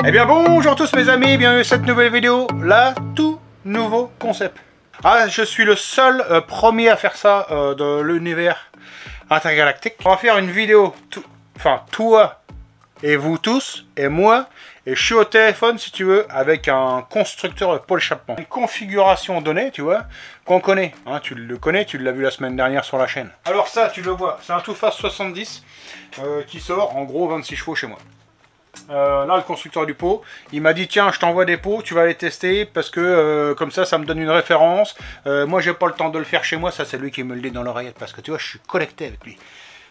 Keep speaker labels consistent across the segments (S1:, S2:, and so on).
S1: Eh bien bonjour à tous mes amis, bienvenue à cette nouvelle vidéo, là, tout nouveau concept. Ah, je suis le seul premier à faire ça de l'univers intergalactique. On va faire une vidéo, toi et vous tous, et moi, et je suis au téléphone si tu veux, avec un constructeur de pôle échappement. Une configuration donnée, tu vois, qu'on connaît, hein, tu le connais, tu l'as vu la semaine dernière sur la chaîne. Alors ça, tu le vois, c'est un Toufast 70 qui sort en gros 26 chevaux chez moi. Là le constructeur du pot il m'a dit tiens je t'envoie des pots, tu vas les tester parce que comme ça me donne une référence. Moi j'ai pas le temps de le faire chez moi, ça c'est lui qui me le dit dans l'oreillette parce que tu vois je suis connecté avec lui.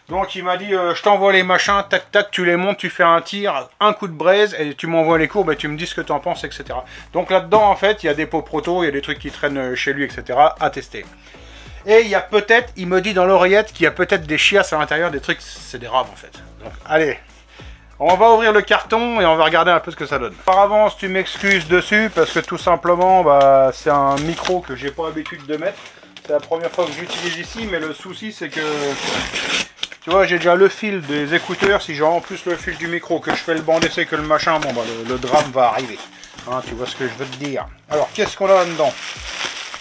S1: Donc il m'a dit je t'envoie les machins, tac tac, tu les montes, tu fais un tir, un coup de braise et tu m'envoies les courbes et tu me dis ce que tu en penses, etc. Donc là dedans en fait il y a des pots proto, il y a des trucs qui traînent chez lui, etc. à tester. Et il y a peut-être, il me dit dans l'oreillette qu'il y a peut-être des chiasses à l'intérieur, des trucs, c'est des raves en fait. Donc allez, on va ouvrir le carton et on va regarder un peu ce que ça donne. Par avance, tu m'excuses dessus parce que tout simplement, c'est un micro que j'ai pas l'habitude de mettre. C'est la première fois que j'utilise ici, mais le souci c'est que, tu vois, j'ai déjà le fil des écouteurs. Si j'ai en plus le fil du micro, que je fais le banc d'essai, que le machin, bon bah le drame va arriver. Hein, tu vois ce que je veux te dire. Alors, qu'est-ce qu'on a là-dedans?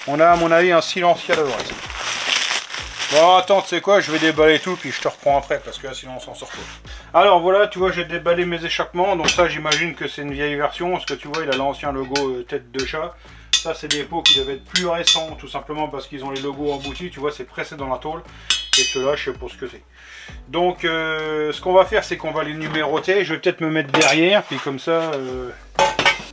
S1: On a à mon avis un silencieux ici. Bon attends, tu sais quoi, je vais déballer tout puis je te reprends après parce que là sinon on s'en sort pas. Alors voilà, tu vois j'ai déballé mes échappements, donc ça j'imagine que c'est une vieille version parce que tu vois il a l'ancien logo tête de chat. Ça c'est des pots qui devaient être plus récents tout simplement parce qu'ils ont les logos emboutis, tu vois c'est pressé dans la tôle. Et ceux-là je sais pas ce que c'est. Donc ce qu'on va faire c'est qu'on va les numéroter, je vais peut-être me mettre derrière puis comme ça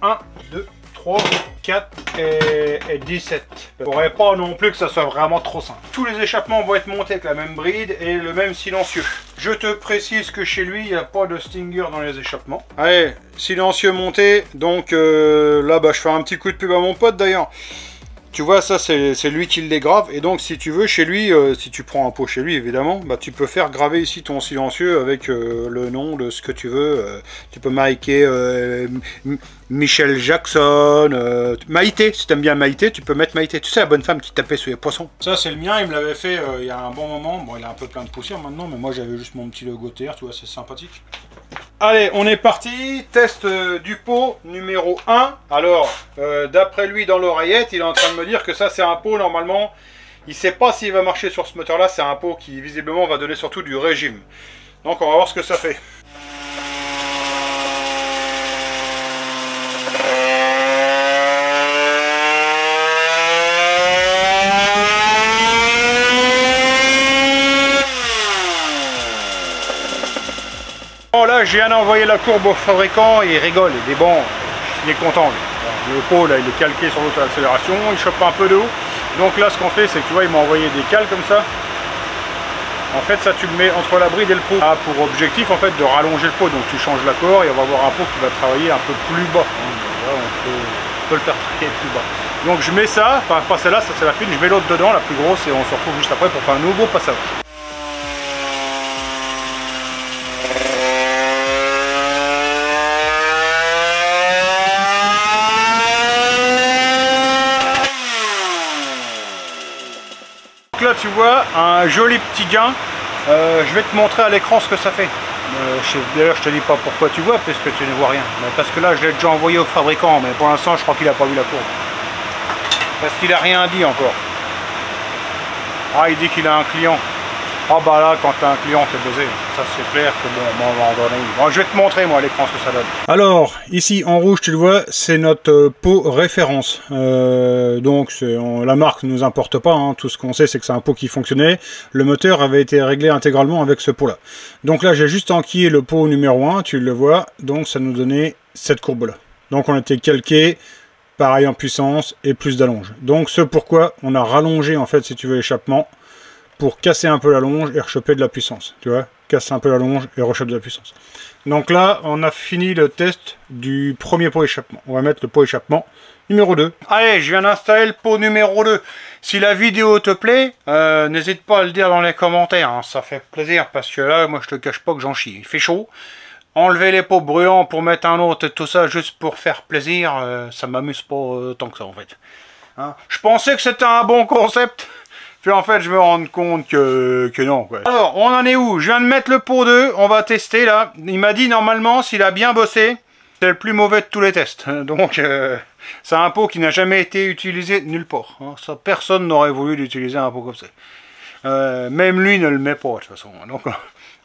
S1: 1, 2, 3, 4 et 17. Il ne faudrait pas non plus que ça soit vraiment trop simple. Tous les échappements vont être montés avec la même bride et le même silencieux. Je te précise que chez lui, il n'y a pas de stinger dans les échappements. Allez, silencieux monté. Donc là, je fais un petit coup de pub à mon pote d'ailleurs. Tu vois, ça c'est lui qui les grave. Et donc si tu veux, chez lui, si tu prends un pot chez lui évidemment, tu peux faire graver ici ton silencieux avec le nom de ce que tu veux. Tu peux marquer Michel Jackson, Maïté, si tu aimes bien Maïté, tu peux mettre Maïté. Tu sais, la bonne femme qui tapait sur les poissons. Ça c'est le mien, il me l'avait fait il y a un bon moment. Bon, il a un peu plein de poussière maintenant, mais moi j'avais juste mon petit logo TR, tu vois, c'est sympathique. Allez, on est parti, test du pot numéro 1. Alors, d'après lui dans l'oreillette, il est en train de me dire que ça c'est un pot normalement, il sait pas s'il va marcher sur ce moteur là, c'est un pot qui visiblement va donner surtout du régime. Donc on va voir ce que ça fait. Bon là je viens d'envoyer la courbe au fabricant et il rigole, il dit bon, il est content lui. Le pot là il est calqué sur l'auto-accélération, il chope un peu de haut. Donc là ce qu'on fait c'est que tu vois il m'a envoyé des cales comme ça. En fait ça tu le mets entre la bride et le pot. A pour objectif en fait de rallonger le pot, donc tu changes l'accord et on va avoir un pot qui va travailler un peu plus bas. Là, on peut le faire travailler plus bas. Donc je mets ça, enfin pas celle-là, ça c'est la fine, je mets l'autre dedans, la plus grosse et on se retrouve juste après pour faire un nouveau passage. Là tu vois un joli petit gain, je vais te montrer à l'écran ce que ça fait. D'ailleurs je te dis pas pourquoi tu vois parce que tu ne vois rien, mais parce que là je l'ai déjà envoyé au fabricant, mais pour l'instant je crois qu'il a pas vu la courbe parce qu'il a rien dit encore. Ah il dit qu'il a un client. Ah bah là quand t'as un client t'es baisé, ça c'est clair que bon, à un moment donné. Bon, je vais te montrer moi à l'écran ce que ça donne. Alors ici en rouge tu le vois, c'est notre pot référence. Donc la marque ne nous importe pas, hein. Tout ce qu'on sait c'est que c'est un pot qui fonctionnait. Le moteur avait été réglé intégralement avec ce pot là. Donc là j'ai juste enquillé le pot numéro 1, tu le vois, donc ça nous donnait cette courbe là. Donc on était calqué, pareil en puissance et plus d'allonge. Donc ce pourquoi on a rallongé en fait si tu veux l'échappement, pour casser un peu la longe et rechoper de la puissance, tu vois, casser un peu la longe et rechoper de la puissance. Donc là, on a fini le test du premier pot échappement. On va mettre le pot échappement numéro 2. Allez, je viens d'installer le pot numéro 2. Si la vidéo te plaît, n'hésite pas à le dire dans les commentaires, hein, ça fait plaisir, parce que là, moi je te cache pas que j'en chie. Il fait chaud. Enlever les pots brûlants pour mettre un autre et tout ça, juste pour faire plaisir, ça m'amuse pas tant que ça en fait. Hein, je pensais que c'était un bon concept. Puis en fait, je me rends compte que non, quoi. Alors, on en est où? Je viens de mettre le pot 2, on va tester là. Il m'a dit normalement, s'il a bien bossé, C'est le plus mauvais de tous les tests. Donc, c'est un pot qui n'a jamais été utilisé nulle part. Hein. Ça, personne n'aurait voulu d'utiliser un pot comme ça. Même lui ne le met pas de toute façon. Donc,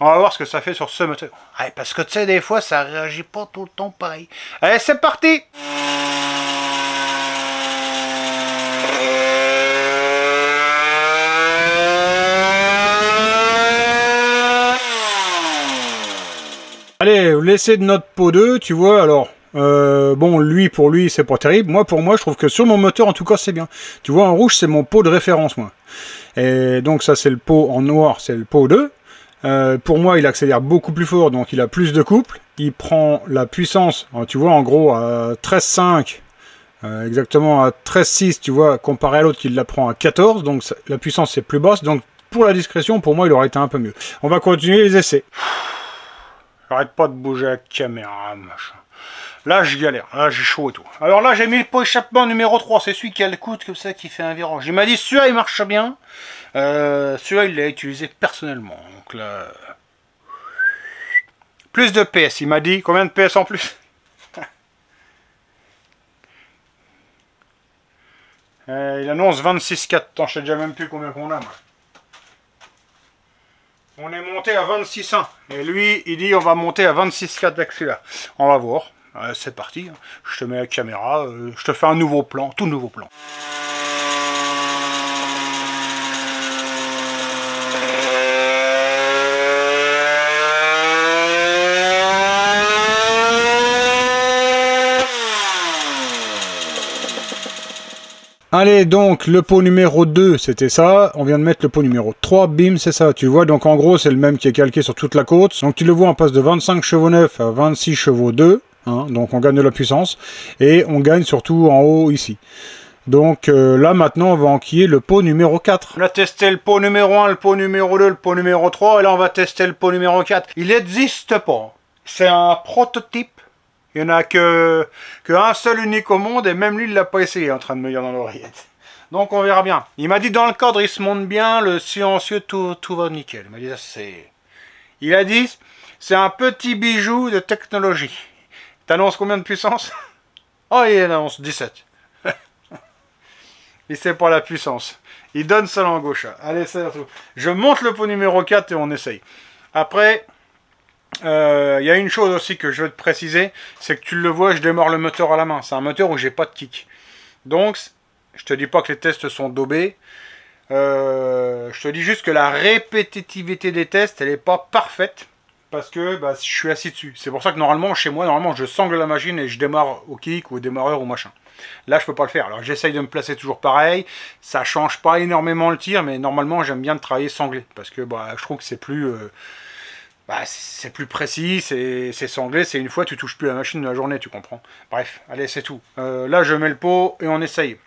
S1: on va voir ce que ça fait sur ce moteur. Ouais, parce que tu sais, des fois, ça réagit pas tout le temps pareil. Allez, c'est parti! Allez, l'essai de notre pot 2, tu vois, alors, bon, lui, pour lui, c'est pas terrible. Moi, pour moi, je trouve que sur mon moteur, en tout cas, c'est bien. Tu vois, en rouge, c'est mon pot de référence, moi. Et donc, ça, c'est le pot en noir, c'est le pot 2. Pour moi, il accélère beaucoup plus fort, donc il a plus de couple. Il prend la puissance, tu vois, en gros, à 13,5, exactement à 13,6, tu vois, comparé à l'autre qui la prend à 14, donc la puissance est plus basse. Donc, pour la discrétion, pour moi, il aurait été un peu mieux. On va continuer les essais. J'arrête pas de bouger la caméra, machin. Là, je galère. Là, j'ai chaud et tout. Alors là, j'ai mis le pot échappement numéro 3. C'est celui qui a le coude comme ça, qui fait un virage. Il m'a dit, celui-là, il marche bien. Celui-là, il l'a utilisé personnellement. Donc là... Plus de PS. Il m'a dit, combien de PS en plus? Il annonce 26,4. Attends, je sais déjà même plus combien qu'on a, moi. On est monté à 26,1. Et lui, il dit on va monter à 26,4 avec celui-là. On va voir. C'est parti. Je te mets la caméra. Je te fais un nouveau plan. Tout nouveau plan. Allez, donc, le pot numéro 2, c'était ça. On vient de mettre le pot numéro 3. Bim, c'est ça. Tu vois, donc en gros, c'est le même qui est calqué sur toute la côte. Donc, tu le vois, on passe de 25 chevaux 9 à 26 chevaux 2. Hein, donc, on gagne de la puissance. Et on gagne surtout en haut, ici. Donc, là, maintenant, on va enquiller le pot numéro 4. On a testé le pot numéro 1, le pot numéro 2, le pot numéro 3. Et là, on va tester le pot numéro 4. Il n'existe pas. C'est un prototype. Il n'y en a que un seul unique au monde, et même lui, il l'a pas essayé, en train de me dire dans l'oreillette. Donc, on verra bien. Il m'a dit, dans le cadre, il se monte bien, le silencieux, tout va nickel. Il m'a dit, ça, c'est... Il a dit, c'est un petit bijou de technologie. T'annonces combien de puissance? Oh, il annonce 17. Il sait pas la puissance. Il donne sa langue au chat. Allez, c'est tout. Je monte le pot numéro 4 et on essaye. Après... y a une chose aussi que je veux te préciser, c'est que tu le vois, je démarre le moteur à la main. C'est un moteur où j'ai pas de kick. Donc, je te dis pas que les tests sont daubés. Je te dis juste que la répétitivité des tests, elle est pas parfaite. Parce que bah, je suis assis dessus. C'est pour ça que normalement, chez moi, je sangle la machine et je démarre au kick ou au démarreur ou machin. Là, je peux pas le faire. Alors, j'essaye de me placer toujours pareil. Ça change pas énormément le tir, mais normalement, j'aime bien travailler sanglé. Parce que bah, je trouve que c'est plus... c'est plus précis, c'est sanglé, c'est une fois, tu touches plus la machine de la journée, tu comprends. Bref, allez, c'est tout. Là, je mets le pot et on essaye.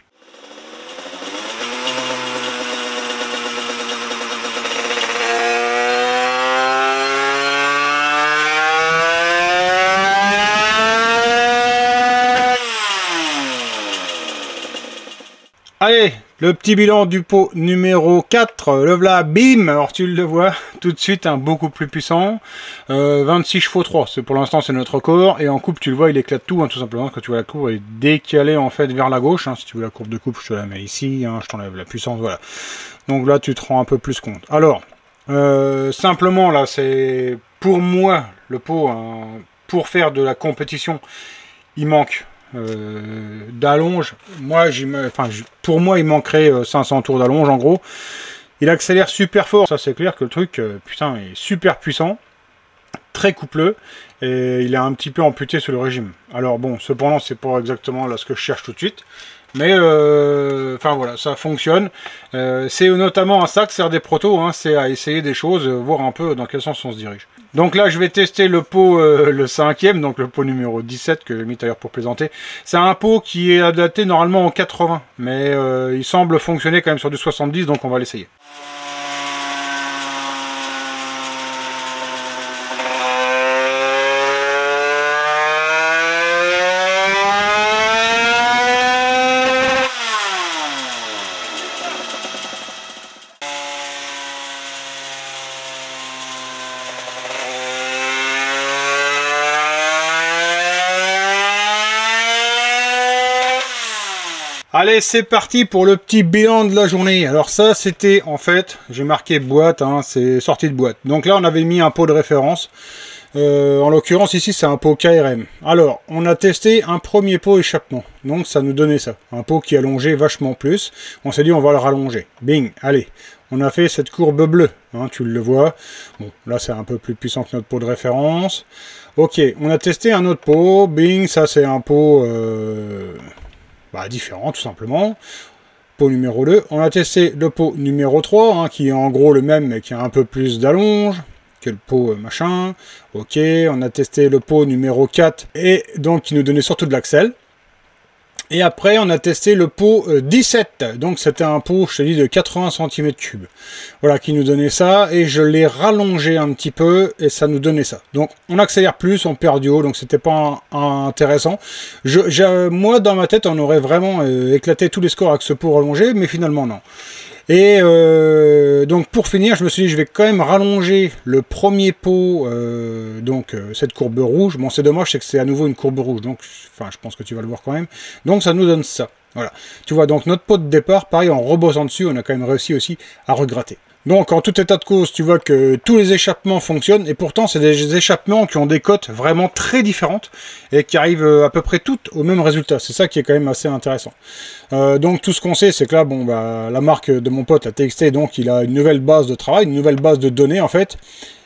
S1: Allez, le petit bilan du pot numéro 4, le voilà, bim. Alors tu le vois, tout de suite, beaucoup plus puissant. 26 chevaux 3, pour l'instant c'est notre record. Et en coupe, tu le vois, il éclate tout, hein, tout simplement. Quand tu vois la courbe, elle est décalée en fait vers la gauche. Hein, si tu veux la courbe de coupe, je te la mets ici, hein, je t'enlève la puissance, voilà. Donc là, tu te rends un peu plus compte. Alors, simplement là, c'est pour moi, le pot, hein, pour faire de la compétition, il manque... d'allonge. Moi, pour moi, il manquerait 500 tours d'allonge en gros. Il accélère super fort, ça c'est clair que le truc, putain, est super puissant, très coupleux, et il est un petit peu amputé sur le régime. Alors bon, cependant, c'est pas exactement là ce que je cherche tout de suite. Mais enfin voilà, ça fonctionne. C'est notamment à ça que sert des protos, hein, c'est à essayer des choses, voir un peu dans quel sens on se dirige. Donc là, je vais tester le pot, le 5e, donc le pot numéro 17 que j'ai mis d'ailleurs pour plaisanter. C'est un pot qui est adapté normalement en 80, mais il semble fonctionner quand même sur du 70, donc on va l'essayer. Allez, c'est parti pour le petit bilan de la journée. Alors ça, c'était en fait, j'ai marqué boîte, hein, c'est sorti de boîte. Donc là, on avait mis un pot de référence. En l'occurrence, ici, c'est un pot KRM. Alors, on a testé un premier pot échappement. Donc, ça nous donnait ça. Un pot qui allongeait vachement plus. On s'est dit, on va le rallonger. Bing, allez. On a fait cette courbe bleue. Hein, tu le vois. Bon, là, c'est un peu plus puissant que notre pot de référence. Ok, on a testé un autre pot. Bing, ça, c'est un pot... différent tout simplement. Pot numéro 2. On a testé le pot numéro 3, hein, qui est en gros le même mais qui a un peu plus d'allonge que le pot machin. Ok, on a testé le pot numéro 4 et donc qui nous donnait surtout de l'axel. Et après on a testé le pot 17, donc c'était un pot, je te dis, de 80 cm3. Voilà, qui nous donnait ça, et je l'ai rallongé un petit peu, et ça nous donnait ça. Donc on accélère plus, on perd du haut, donc c'était pas intéressant. Moi, dans ma tête, on aurait vraiment éclaté tous les scores avec ce pot rallongé, mais finalement non. Et donc pour finir, je me suis dit je vais quand même rallonger le premier pot, cette courbe rouge. Bon, c'est dommage, c'est que c'est à nouveau une courbe rouge, donc enfin je pense que tu vas le voir quand même. Donc ça nous donne ça. Voilà. Tu vois, donc notre pot de départ, pareil, en rebossant dessus, on a quand même réussi aussi à regratter. Donc en tout état de cause, tu vois que tous les échappements fonctionnent, et pourtant c'est des échappements qui ont des cotes vraiment très différentes, et qui arrivent à peu près toutes au même résultat. C'est ça qui est quand même assez intéressant. Donc tout ce qu'on sait, c'est que là, bon, la marque de mon pote, la TXT, donc il a une nouvelle base de travail, une nouvelle base de données en fait,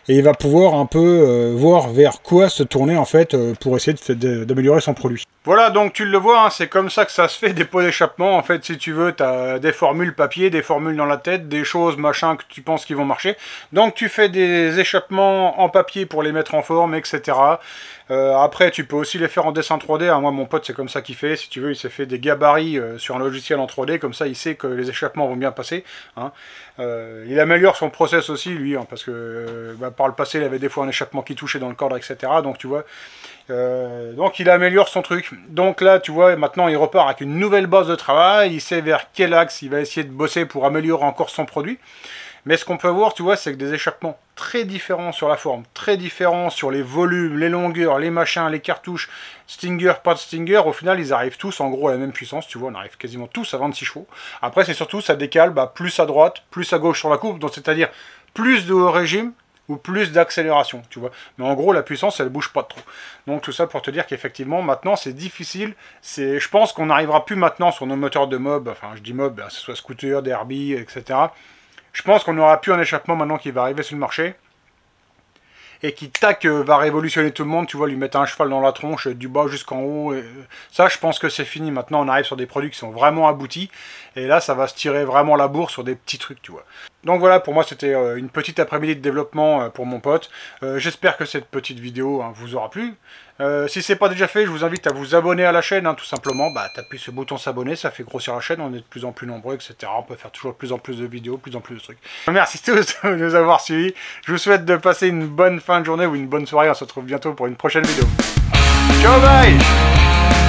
S1: et il va pouvoir un peu voir vers quoi se tourner en fait pour essayer d'améliorer son produit. Voilà, donc tu le vois, hein, c'est comme ça que ça se fait des pots d'échappement. En fait, si tu veux, tu as des formules papier, des formules dans la tête, des choses, machin, que tu penses qui vont marcher. Donc tu fais des échappements en papier pour les mettre en forme, etc. Après, tu peux aussi les faire en dessin 3D. Hein. Moi, mon pote, c'est comme ça qu'il fait. Si tu veux, il s'est fait des gabarits sur un logiciel en 3D. Comme ça, il sait que les échappements vont bien passer. Hein. Il améliore son process aussi, lui, hein, parce que par le passé, il avait des fois un échappement qui touchait dans le cadre, etc. Donc, tu vois... donc il améliore son truc. Donc là, tu vois, maintenant il repart avec une nouvelle base de travail. Il sait vers quel axe il va essayer de bosser pour améliorer encore son produit. Mais ce qu'on peut voir, tu vois, c'est que des échappements très différents sur la forme, très différents sur les volumes, les longueurs, les machins, les cartouches, Stinger, pas de Stinger, au final ils arrivent tous en gros à la même puissance, tu vois, on arrive quasiment tous à 26 chevaux. Après c'est surtout, ça décale plus à droite, plus à gauche sur la coupe, donc c'est-à-dire plus de haut régime, ou plus d'accélération, tu vois. Mais en gros, la puissance, elle bouge pas trop. Donc tout ça pour te dire qu'effectivement, maintenant, c'est difficile. Je pense qu'on n'arrivera plus maintenant sur nos moteurs de mob, enfin je dis mob, que ce soit scooter, derby, etc. Je pense qu'on n'aura plus un échappement maintenant qui va arriver sur le marché et qui, tac, va révolutionner tout le monde, tu vois, lui mettre un cheval dans la tronche, du bas jusqu'en haut. Et ça, je pense que c'est fini. Maintenant, on arrive sur des produits qui sont vraiment aboutis. Et là, ça va se tirer vraiment la bourre sur des petits trucs, tu vois. Donc voilà, pour moi, c'était une petite après-midi de développement pour mon pote. J'espère que cette petite vidéo vous aura plu. Si c'est pas déjà fait, je vous invite à vous abonner à la chaîne, hein, tout simplement. T'appuies sur le bouton s'abonner, ça fait grossir la chaîne, on est de plus en plus nombreux, etc. On peut faire toujours de plus en plus de vidéos, de plus en plus de trucs. Merci tous de nous avoir suivis. Je vous souhaite de passer une bonne fin de journée ou une bonne soirée. On se retrouve bientôt pour une prochaine vidéo. Ciao, bye!